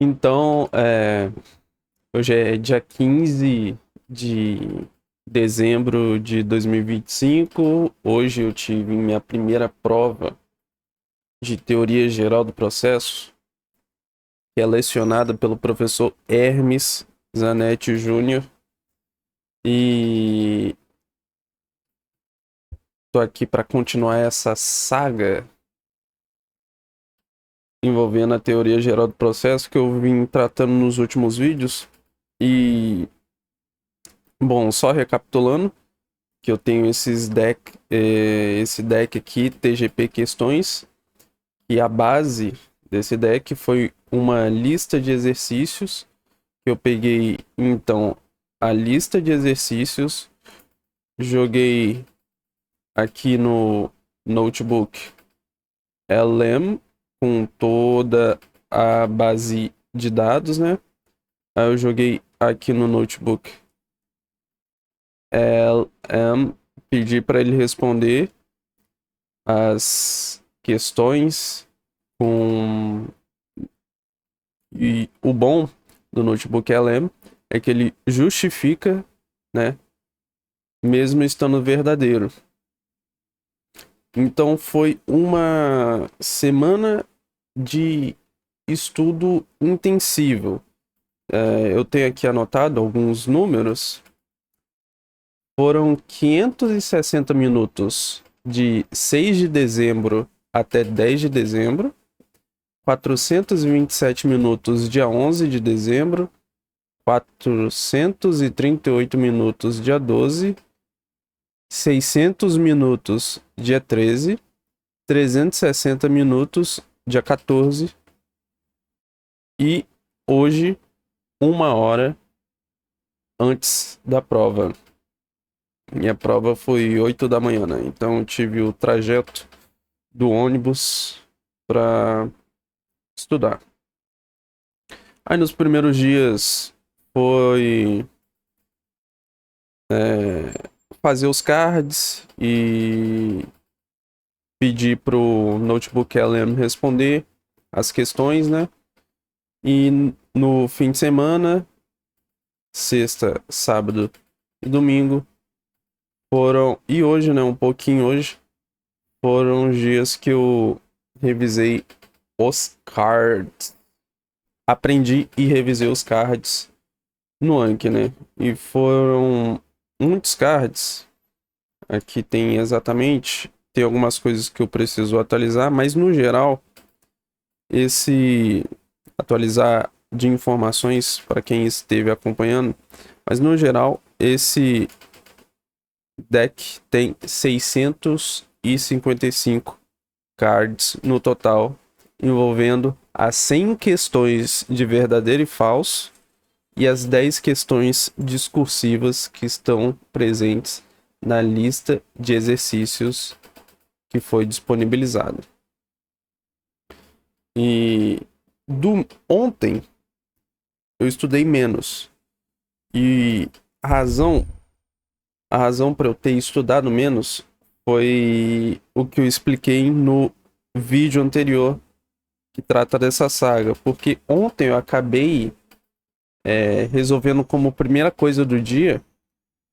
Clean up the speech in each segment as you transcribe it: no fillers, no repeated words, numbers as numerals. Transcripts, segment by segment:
Então, hoje é dia 15 de dezembro de 2025. Hoje eu tive minha primeira prova de teoria geral do processo, que é lecionada pelo professor Hermes Zanetti Júnior. E tô aqui para continuar essa saga envolvendo a teoria geral do processo que eu vim tratando nos últimos vídeos. E, bom, só recapitulando, que eu tenho esse deck aqui, TGP Questões, e a base desse deck foi uma lista de exercícios, que eu peguei, então, a lista de exercícios, joguei aqui no notebook LM, com toda a base de dados, né? Aí eu joguei aqui no notebook LM, pedi para ele responder as questões com. E o bom do notebook LM é que ele justifica, né, mesmo estando verdadeiro. Então foi uma semana de estudo intensivo. Eu tenho aqui anotado alguns números. Foram 560 minutos de 6 de dezembro até 10 de dezembro, 427 minutos dia 11 de dezembro, 438 minutos dia 12, 600 minutos dia 13, 360 minutos dia 14 e hoje, 1 hora antes da prova. Minha prova foi 8 da manhã, né? Então eu tive o trajeto do ônibus para estudar. Aí nos primeiros dias foi fazer os cards e pedir pro notebook LM responder as questões, né? E no fim de semana, sexta, sábado e domingo, e hoje, né? Um pouquinho hoje, foram os dias que eu revisei os cards. Aprendi e revisei os cards no Anki, né? E foram muitos cards. Aqui tem exatamente. Tem algumas coisas que eu preciso atualizar, mas no geral, esse atualizar de informações para quem esteve acompanhando, mas no geral, esse deck tem 655 cards no total, envolvendo as 100 questões de verdadeiro e falso e as 10 questões discursivas que estão presentes na lista de exercícios que foi disponibilizada. E ontem eu estudei menos. E a razão para eu ter estudado menos foi o que eu expliquei no vídeo anterior que trata dessa saga, porque ontem eu acabei resolvendo como primeira coisa do dia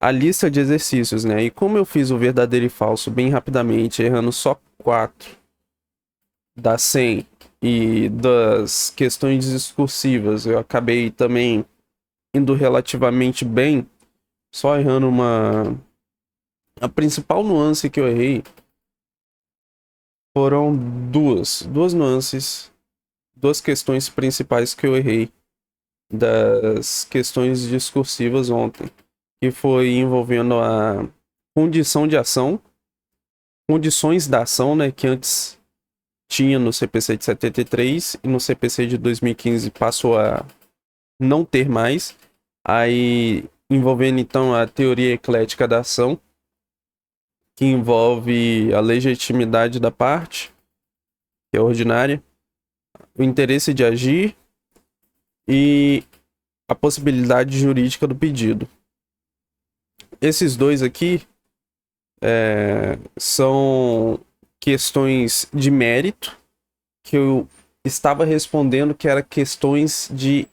a lista de exercícios, né? E como eu fiz o verdadeiro e falso bem rapidamente, errando só 4 das 100 e das questões discursivas, eu acabei também indo relativamente bem, só errando a principal nuance que eu errei foram duas nuances, duas questões principais que eu errei das questões discursivas ontem, que foi envolvendo a condição de ação, condições da ação, né, que antes tinha no CPC de 73 e no CPC de 2015 passou a não ter mais, aí envolvendo então a teoria eclética da ação, que envolve a legitimidade da parte, que é ordinária, o interesse de agir e a possibilidade jurídica do pedido. Esses dois aqui são questões de mérito que eu estava respondendo que era questões de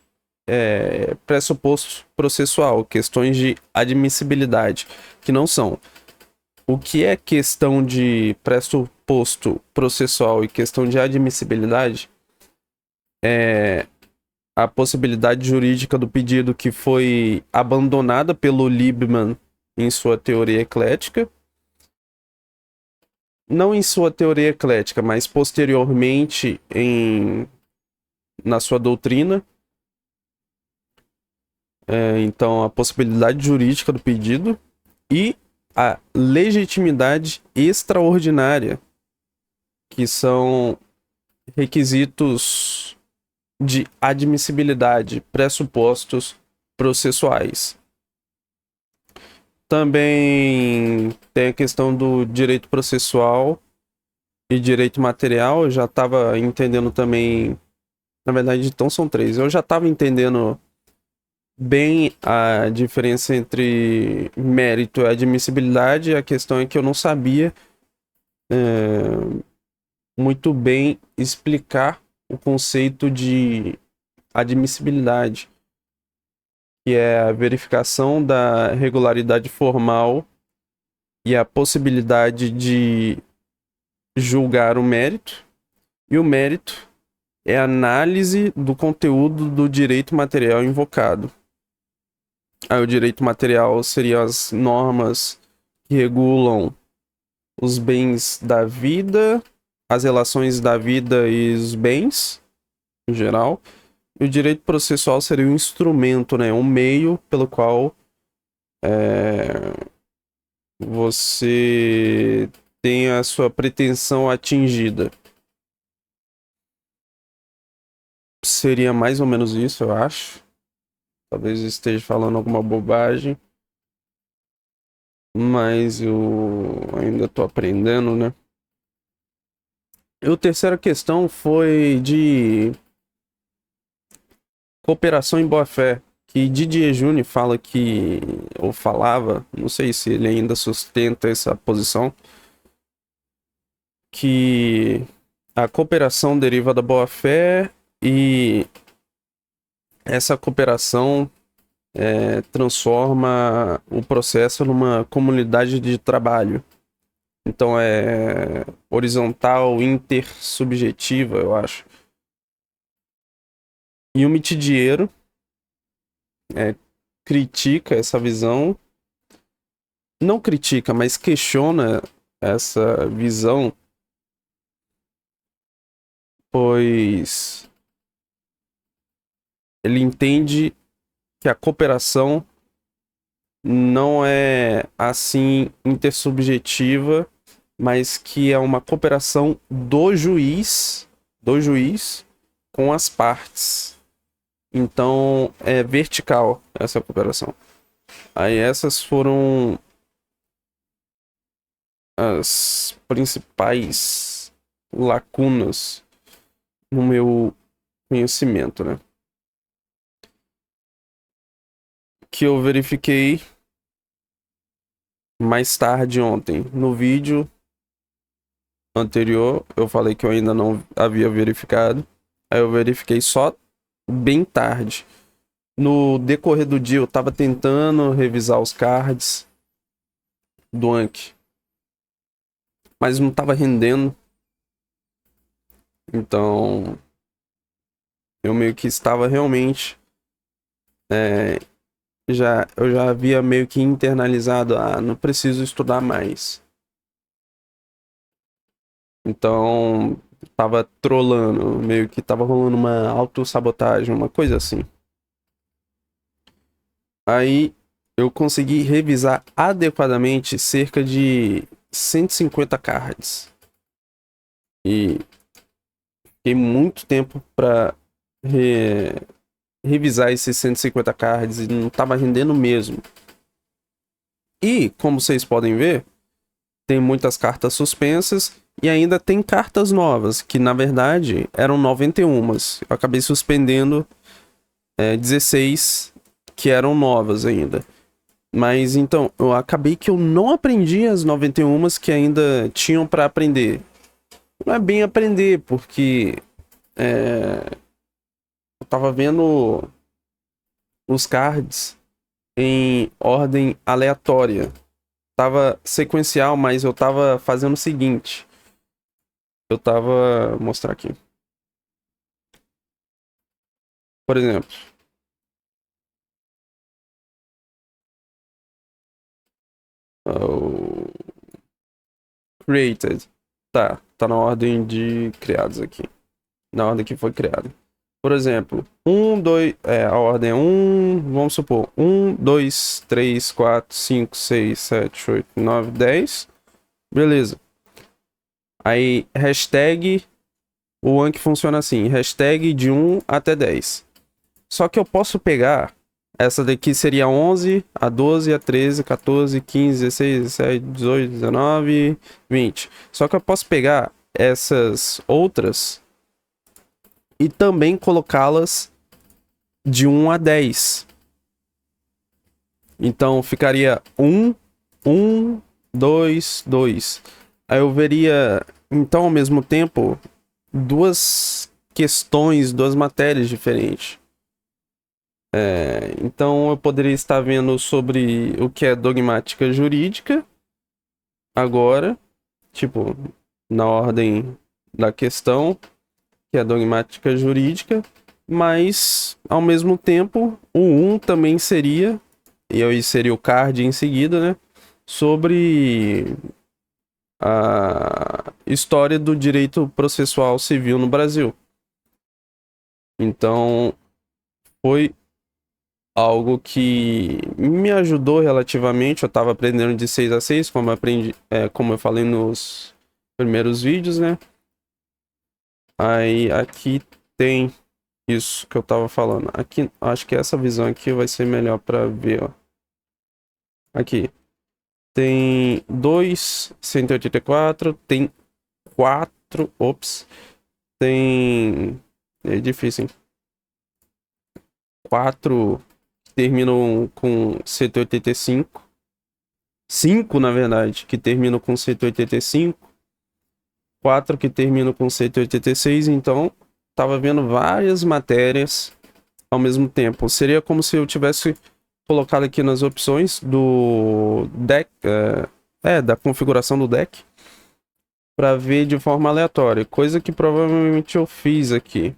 pressuposto processual, questões de admissibilidade, que não são. O que é questão de pressuposto processual e questão de admissibilidade é a possibilidade jurídica do pedido que foi abandonada pelo Liebman em sua teoria eclética. Não em sua teoria eclética, mas posteriormente na sua doutrina. Então, a possibilidade jurídica do pedido e a legitimidade extraordinária, que são requisitos de admissibilidade, pressupostos processuais. Também tem a questão do direito processual e direito material. Eu já estava entendendo também. Na verdade, então são três. Eu já estava entendendo bem a diferença entre mérito e admissibilidade. A questão é que eu não sabia muito bem explicar o conceito de admissibilidade, que é a verificação da regularidade formal e a possibilidade de julgar o mérito. E o mérito é a análise do conteúdo do direito material invocado. Aí o direito material seriam as normas que regulam os bens da vida, as relações da vida e os bens, em geral. E o direito processual seria um instrumento, né? Um meio pelo qual você tem a sua pretensão atingida. Seria mais ou menos isso, eu acho. Talvez eu esteja falando alguma bobagem. Mas eu ainda estou aprendendo, né? E a terceira questão foi de cooperação em boa-fé, que Didier Júnior fala que, ou falava, não sei se ele ainda sustenta essa posição, que a cooperação deriva da boa-fé e essa cooperação transforma o processo numa comunidade de trabalho. Então é horizontal, intersubjetiva, eu acho. E o Mitidiero critica essa visão. Não critica, mas questiona essa visão, pois ele entende que a cooperação não é assim intersubjetiva, mas que é uma cooperação do juiz com as partes. Então é vertical essa cooperação. Aí essas foram as principais lacunas no meu conhecimento, né? Que eu verifiquei mais tarde ontem. No vídeo anterior, eu falei que eu ainda não havia verificado. Aí eu verifiquei só bem tarde. No decorrer do dia, eu tava tentando revisar os cards do Anki, mas não tava rendendo. Então, eu meio que estava realmente eu já havia meio que internalizado, não preciso estudar mais. Então, tava trolando, meio que tava rolando uma autossabotagem, uma coisa assim. Aí, eu consegui revisar adequadamente cerca de 150 cards. E fiquei muito tempo pra revisar esses 150 cards e não tava rendendo mesmo. E, como vocês podem ver, tem muitas cartas suspensas e ainda tem cartas novas, que na verdade eram 91. Eu acabei suspendendo 16 que eram novas ainda. Mas então, eu acabei que eu não aprendi as 91 que ainda tinham para aprender. Não é bem aprender, porque eu tava vendo os cards em ordem aleatória. Tava sequencial, mas eu tava fazendo o seguinte. Vou mostrar aqui. Por exemplo, o created. Tá na ordem de criados aqui. Na ordem que foi criado. Por exemplo, a ordem é 1, vamos supor, 1, 2, 3, 4, 5, 6, 7, 8, 9, 10. Beleza. Aí, hashtag, o Anki funciona assim, hashtag de 1 até 10. Só que eu posso pegar, essa daqui seria 11, a 12, a 13, 14, 15, 16, 17, 18, 19, 20. Só que eu posso pegar essas outras e também colocá-las de 1 a 10. Então ficaria 1, 1, 2, 2. Aí eu veria, então, ao mesmo tempo, duas questões, duas matérias diferentes. Então eu poderia estar vendo sobre o que é dogmática jurídica agora, tipo, na ordem da questão, que é dogmática jurídica, mas ao mesmo tempo o 1 também seria, e aí seria o card em seguida, né? Sobre a história do direito processual civil no Brasil. Então, foi algo que me ajudou relativamente. Eu estava aprendendo de 6 a 6, como eu falei nos primeiros vídeos, né? Aí aqui tem isso que eu estava falando. Aqui, acho que essa visão aqui vai ser melhor para ver, ó. Aqui tem 2, 184, tem 4, tem, é difícil, hein? 4 que terminam com 185. 5, na verdade, que terminam com 185. 4 que terminam com 186. Então, tava vendo várias matérias ao mesmo tempo. Seria como se eu tivesse colocado aqui nas opções do deck, da configuração do deck, para ver de forma aleatória. Coisa que provavelmente eu fiz aqui.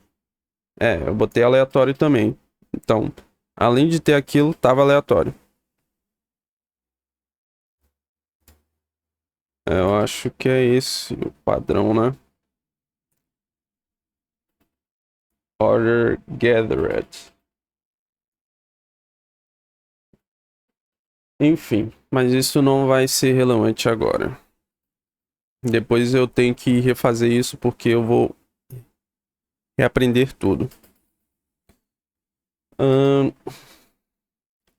Eu botei aleatório também. Então, além de ter aquilo, tava aleatório. Eu acho que é esse o padrão, né? Order gathered. Enfim, mas isso não vai ser relevante agora. Depois eu tenho que refazer isso porque eu vou reaprender tudo.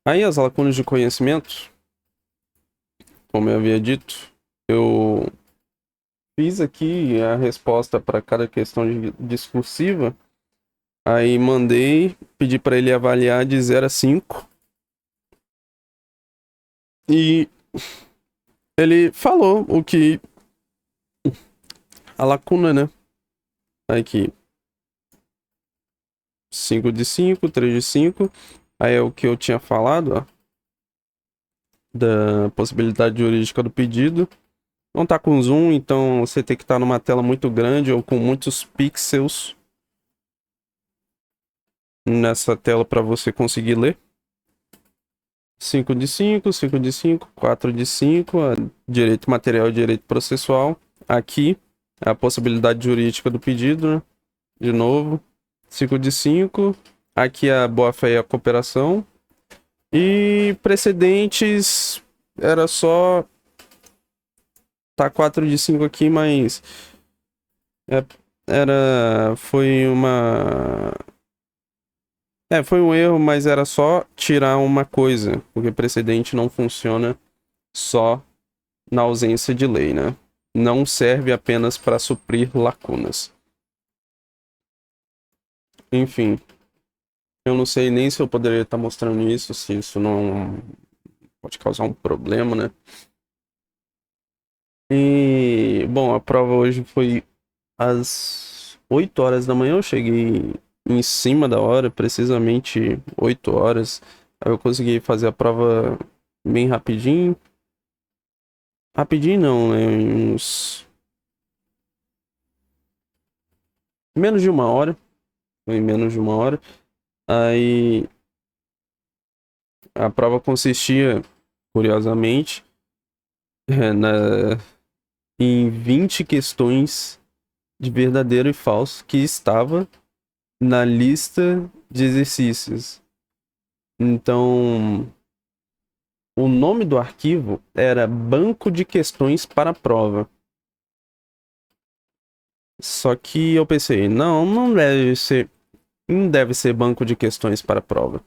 Aí as lacunas de conhecimento, como eu havia dito, eu fiz aqui a resposta para cada questão discursiva. Aí mandei, pedi para ele avaliar de 0 a 5. E ele falou o que a lacuna, né? Aqui 5 de 5, 3 de 5. Aí é o que eu tinha falado, ó, da possibilidade jurídica do pedido. Não tá com zoom, então você tem que estar numa tela muito grande ou com muitos pixels nessa tela para você conseguir ler. 5 de 5, 5 de 5, 4 de 5, direito material e direito processual. Aqui, a possibilidade jurídica do pedido, né? De novo. 5 de 5. Aqui a boa-fé e a cooperação. E precedentes, era só... Tá 4 de 5 aqui, mas... Foi uma... foi um erro, mas era só tirar uma coisa, porque precedente não funciona só na ausência de lei, né? Não serve apenas para suprir lacunas. Enfim, eu não sei nem se eu poderia estar mostrando isso, se isso não pode causar um problema, né? E, bom, a prova hoje foi às 8 horas da manhã, eu cheguei em cima da hora, precisamente 8 horas. Aí eu consegui fazer a prova bem rapidinho. Rapidinho não, né? Em uns menos de uma hora. Foi em menos de uma hora. Aí a prova consistia, curiosamente, em 20 questões de verdadeiro e falso que estava na lista de exercícios. Então, o nome do arquivo era Banco de Questões para a Prova. Só que eu pensei, não deve ser banco de questões para a prova.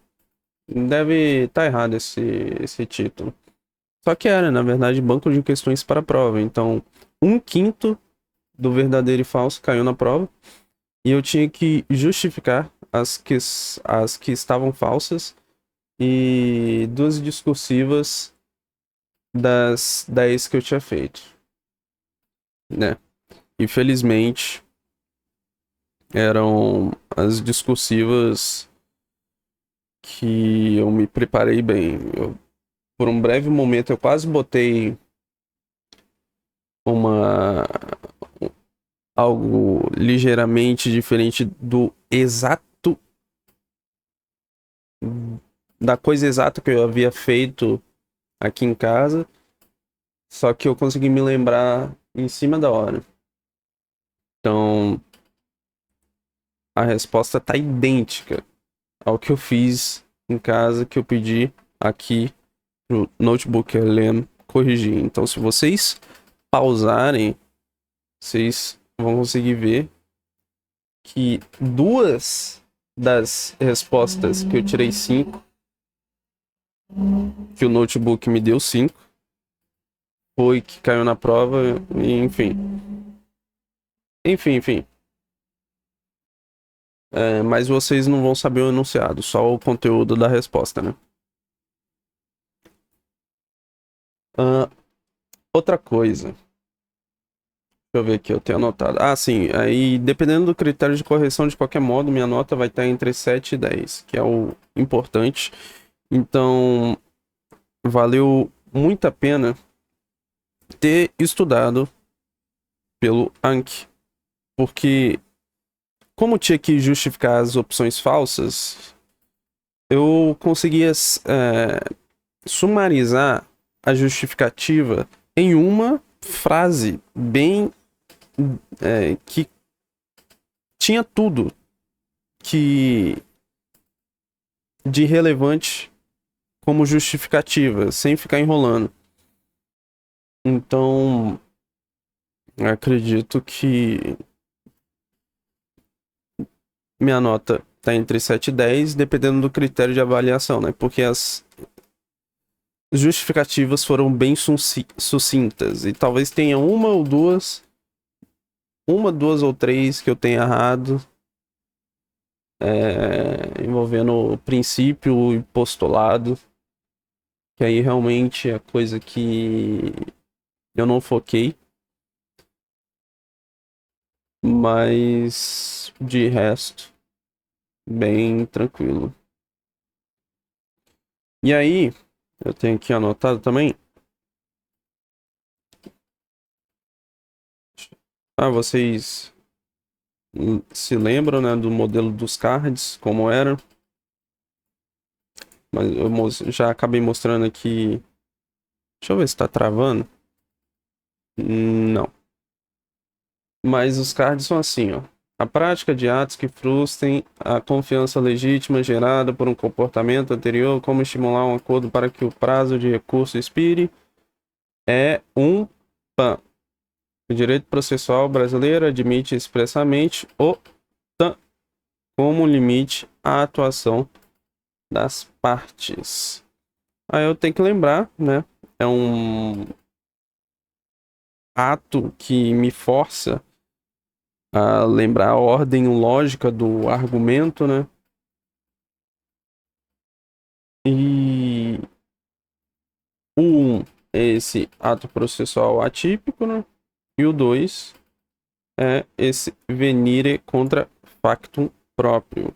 Deve estar errado esse título. Só que era, na verdade, banco de questões para a prova. Então, um quinto do verdadeiro e falso caiu na prova. E eu tinha que justificar as que estavam falsas e duas discursivas das 10 que eu tinha feito, né? Infelizmente, eram as discursivas que eu me preparei bem. Por um breve momento, eu quase botei uma algo ligeiramente diferente da coisa exata que eu havia feito aqui em casa, só que eu consegui me lembrar em cima da hora. Então, a resposta tá idêntica ao que eu fiz em casa, que eu pedi aqui no Notebook LM corrigir. Então, se vocês pausarem, vocês vão conseguir ver que duas das respostas que eu tirei 5, que o notebook me deu 5, foi que caiu na prova, e enfim. Enfim. Mas vocês não vão saber o enunciado, só o conteúdo da resposta, né? Ah, outra coisa. Deixa eu ver aqui, eu tenho anotado. Ah, sim. Aí, dependendo do critério de correção, de qualquer modo, minha nota vai estar entre 7 e 10, que é o importante. Então, valeu muito a pena ter estudado pelo Anki, porque como tinha que justificar as opções falsas, eu conseguia sumarizar a justificativa em uma frase bem que tinha tudo que de relevante como justificativa, sem ficar enrolando. Então, acredito que minha nota tá entre 7 e 10, dependendo do critério de avaliação, né? Porque as justificativas foram bem sucintas. E talvez tenha uma, duas ou três que eu tenha errado, envolvendo princípio e postulado, que aí realmente é coisa que eu não foquei, mas de resto, bem tranquilo. E aí, eu tenho aqui anotado também. Vocês se lembram, né, do modelo dos cards, como era? Mas eu já acabei mostrando aqui. Deixa eu ver se tá travando. Não. Mas os cards são assim, ó. A prática de atos que frustrem a confiança legítima gerada por um comportamento anterior, como estimular um acordo para que o prazo de recurso expire, é um PAN. O direito processual brasileiro admite expressamente o TAN como limite à atuação das partes. Aí eu tenho que lembrar, né? É um ato que me força a lembrar a ordem lógica do argumento, né? E o 1 é esse ato processual atípico, né? E o 2 é esse venire contra factum próprio.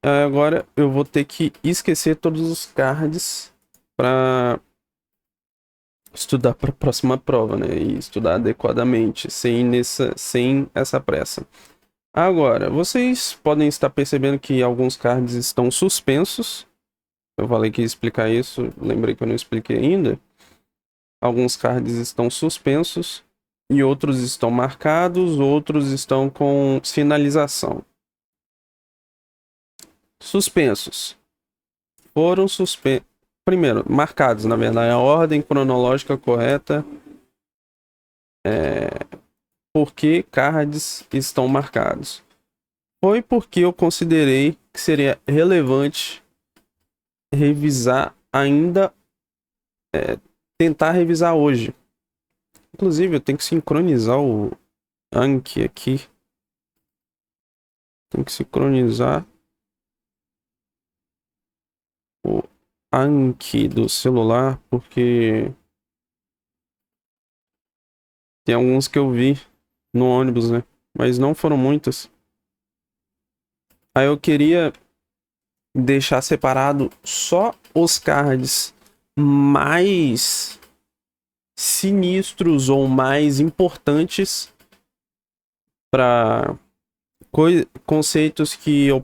Agora eu vou ter que esquecer todos os cards para estudar para a próxima prova, né? E estudar adequadamente, sem essa pressa. Agora, vocês podem estar percebendo que alguns cards estão suspensos. Eu falei que ia explicar isso, lembrei que eu não expliquei ainda. Alguns cards estão suspensos e outros estão marcados, outros estão com finalização. Suspensos. Foram suspensos. Primeiro, marcados, na verdade, a ordem cronológica correta é por que cards estão marcados. Foi porque eu considerei que seria relevante revisar ainda, tentar revisar hoje. Inclusive, eu tenho que sincronizar o Anki aqui. Tem que sincronizar o Anki do celular, porque tem alguns que eu vi no ônibus, né? Mas não foram muitos. Aí eu queria deixar separado só os cards mais sinistros ou mais importantes para conceitos que eu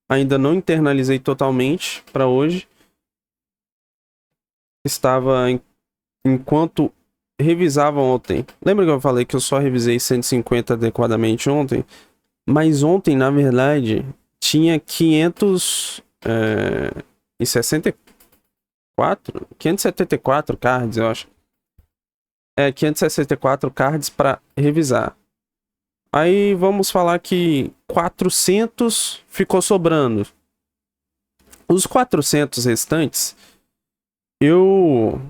ainda não internalizei totalmente para hoje. Estava enquanto revisava ontem. Lembra que eu falei que eu só revisei 150 adequadamente ontem? Mas ontem, na verdade, tinha 574 cards, eu acho. 564 cards para revisar. Aí vamos falar que 400 ficou sobrando. Os 400 restantes, eu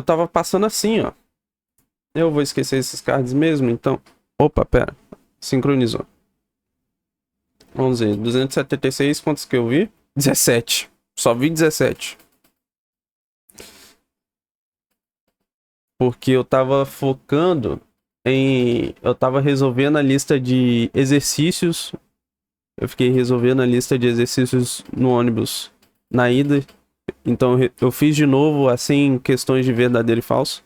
tava passando assim, ó. Eu vou esquecer esses cards mesmo, então... Opa, pera. Sincronizou. Vamos ver, 276, quantos que eu vi? 17. Só vi 17. Porque eu tava focando em... Eu tava resolvendo a lista de exercícios. Eu fiquei resolvendo a lista de exercícios no ônibus na ida. Então eu fiz de novo, assim, questões de verdadeiro e falso.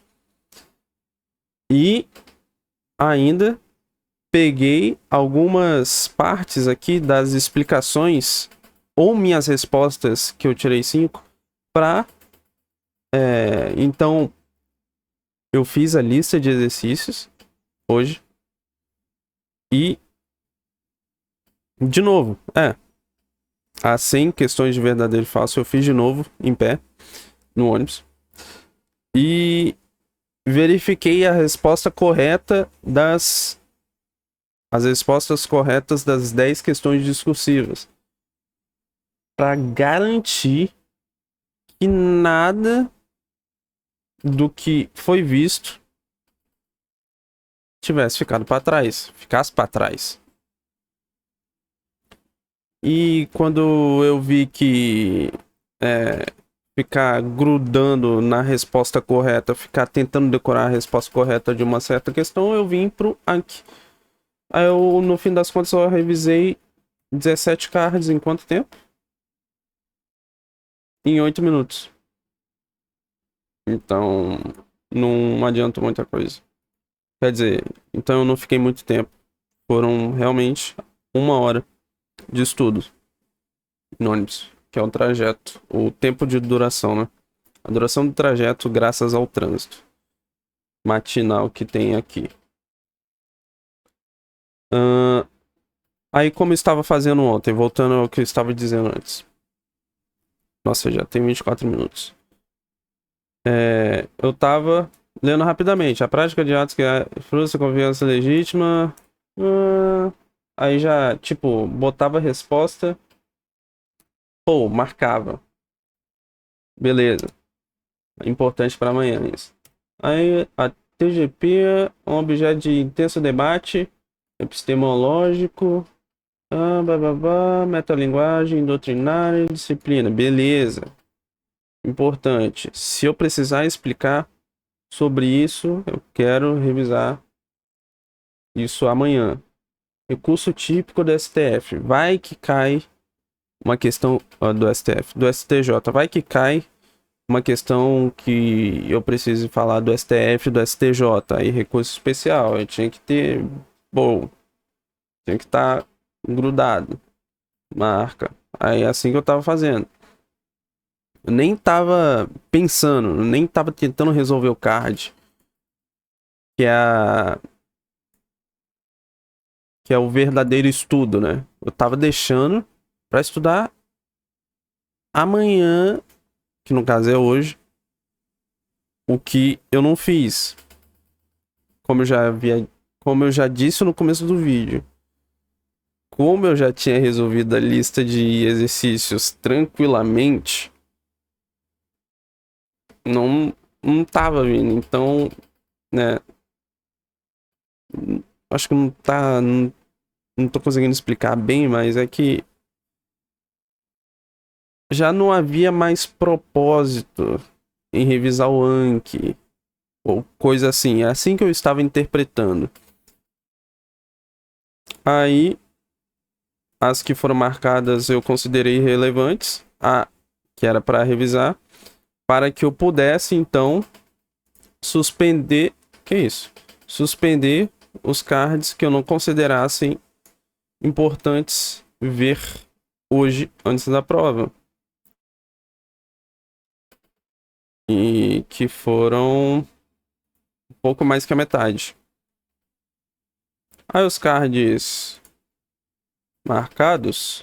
E ainda peguei algumas partes aqui das explicações ou minhas respostas, que eu tirei 5, para... então, eu fiz a lista de exercícios hoje. E, de novo, as 100 questões de verdadeiro e falso eu fiz de novo, em pé, no ônibus. E verifiquei a resposta correta as respostas corretas das 10 questões discursivas, para garantir que nada do que foi visto tivesse ficado para trás, ficasse para trás. E quando eu vi que ficar grudando na resposta correta, ficar tentando decorar a resposta correta de uma certa questão, eu vim pro Anki. Aí eu, no fim das contas, eu revisei 17 cards em quanto tempo? Em 8 minutos. Então, não adianta muita coisa. Quer dizer, então eu não fiquei muito tempo. Foram realmente 1 hora de estudo no ônibus, que é o trajeto, o tempo de duração, né? A duração do trajeto graças ao trânsito matinal que tem aqui. Aí, como eu estava fazendo ontem, voltando ao que eu estava dizendo antes. Nossa, já tem 24 minutos. Eu tava lendo rapidamente. A prática de atos que frustra a confiança legítima. Aí já, tipo, botava a resposta. Pô, marcava. Beleza. Importante para amanhã isso. Aí a TGP é um objeto de intenso debate epistemológico. Metalinguagem, doutrinária, disciplina. Beleza. Importante. Se eu precisar explicar sobre isso, eu quero revisar Isso amanhã. Recurso típico do STF. Vai que cai uma questão do STF, do STJ. Vai que cai uma questão que eu preciso falar do STF, do STJ. Aí recurso especial. Eu tinha que ter. Bom, tinha que estar grudado. Marca. Aí assim que eu tava fazendo. Eu nem tava pensando, nem tava tentando resolver o card, que é que é o verdadeiro estudo, né? Eu tava deixando pra estudar amanhã, que no caso é hoje, o que eu não fiz. Como eu já havia, como eu já disse no começo do vídeo, como eu já tinha resolvido a lista de exercícios tranquilamente, não não tava vindo. Então, né, acho que não tô conseguindo explicar bem, mas é que já não havia mais propósito em revisar o Anki ou coisa assim. É assim que eu estava interpretando. Aí, as que foram marcadas eu considerei relevantes, a que era para revisar, para que eu pudesse então suspender, que isso? Suspender os cards que eu não considerassem importantes ver hoje antes da prova. E que foram um pouco mais que a metade. Aí os cards marcados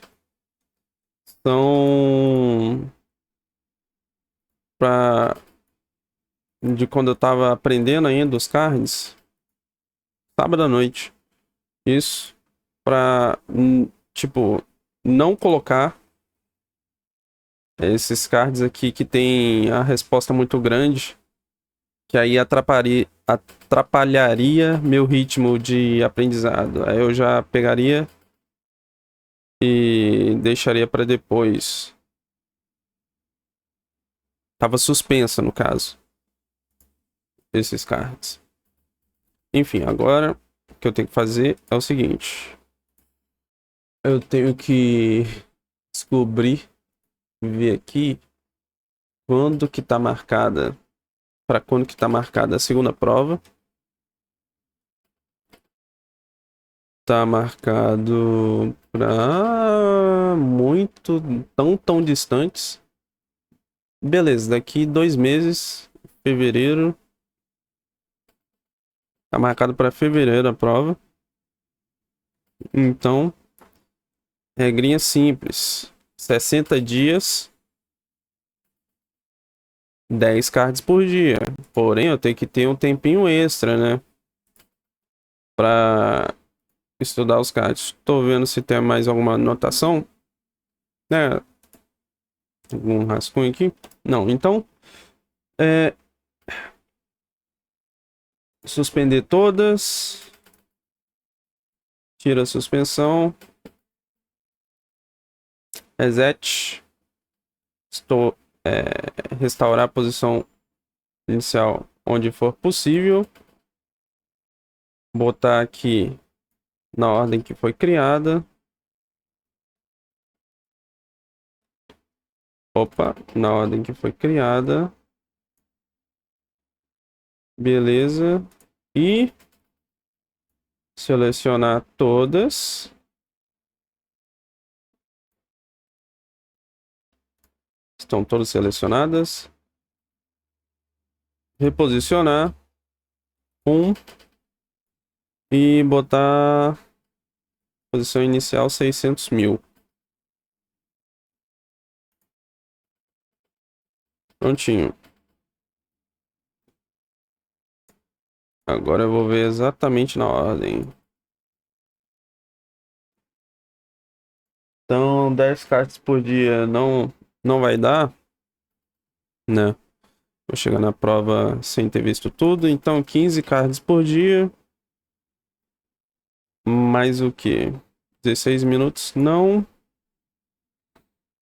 são para de quando eu tava aprendendo ainda os cards, sábado à noite. Isso para tipo não colocar esses cards aqui que tem a resposta muito grande, que aí atrapalharia meu ritmo de aprendizado. Aí eu já pegaria e deixaria para depois. Tava suspensa no caso, esses cards. Enfim, agora o que eu tenho que fazer é o seguinte. Eu tenho que descobrir, ver aqui quando que tá marcada, para quando que tá marcada a segunda prova. Tá marcado pra muito, tão distantes. Beleza, daqui 2 meses, fevereiro. Tá marcado para fevereiro a prova. Então, regrinha simples. 60 dias, 10 cards por dia. Porém, eu tenho que ter um tempinho extra, né? Pra estudar os cards. Tô vendo se tem mais alguma anotação, né? Algum rascunho aqui? Não, então, é, suspender todas. Tira a suspensão. Reset. Estou, restaurar a posição inicial onde for possível. Botar aqui na ordem que foi criada. Opa, na ordem que foi criada. Beleza. E selecionar todas. Estão todas selecionadas. Reposicionar. E botar posição inicial 600 mil. Prontinho. Agora eu vou ver exatamente na ordem. Então, 10 cartas por dia não vai dar, né? Vou chegar na prova sem ter visto tudo. Então, 15 cards por dia. Mais o quê? 16 minutos? Não.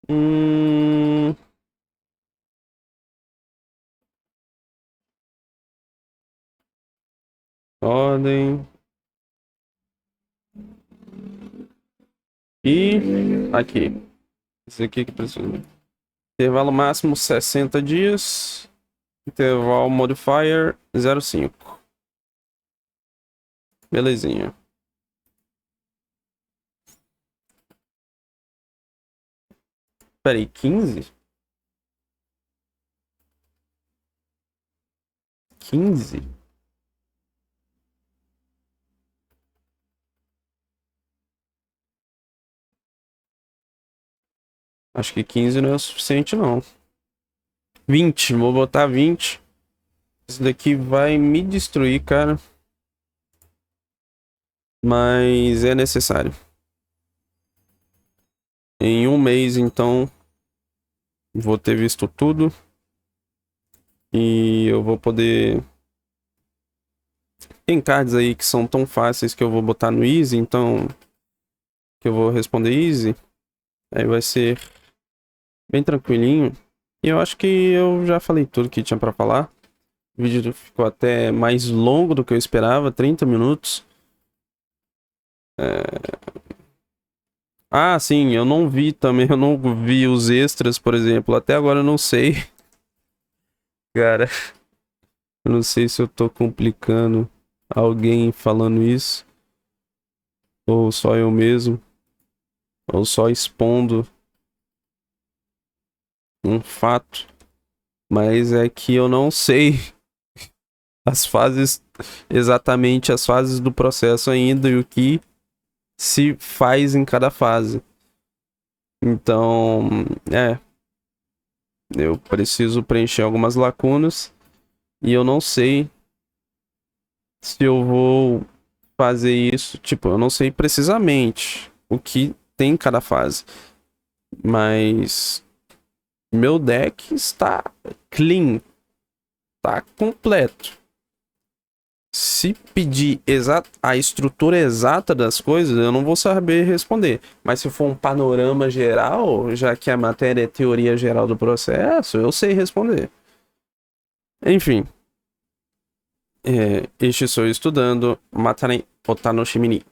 Hum... Ordem. E aqui. Esse aqui que precisa. Intervalo máximo 60 dias. Intervalo modifier 0,5. Belezinha. Peraí, 15? 15? Acho que 15 não é o suficiente, não. 20, vou botar 20. Isso daqui vai me destruir, cara. Mas é necessário. Em um mês, então, vou ter visto tudo. E eu vou poder. Tem cards aí que são tão fáceis que eu vou botar no Easy, então. Que eu vou responder Easy. Aí vai ser bem tranquilinho. E eu acho que eu já falei tudo que tinha pra falar. O vídeo ficou até mais longo do que eu esperava, 30 minutos. Ah, sim, eu não vi também, eu não vi os extras, por exemplo. Até agora eu não sei. Cara, eu não sei se eu tô complicando alguém falando isso, ou só eu mesmo, ou só expondo um fato. Mas é que eu não sei as fases, exatamente as fases do processo ainda e o que se faz em cada fase. Então, eu preciso preencher algumas lacunas e eu não sei se eu vou fazer isso. Tipo, eu não sei precisamente o que tem em cada fase, mas meu deck está clean, está completo. Se pedir a estrutura exata das coisas, eu não vou saber responder. Mas se for um panorama geral, já que a matéria é teoria geral do processo, eu sei responder. Enfim, este sou eu estudando Matane Otanoshimini.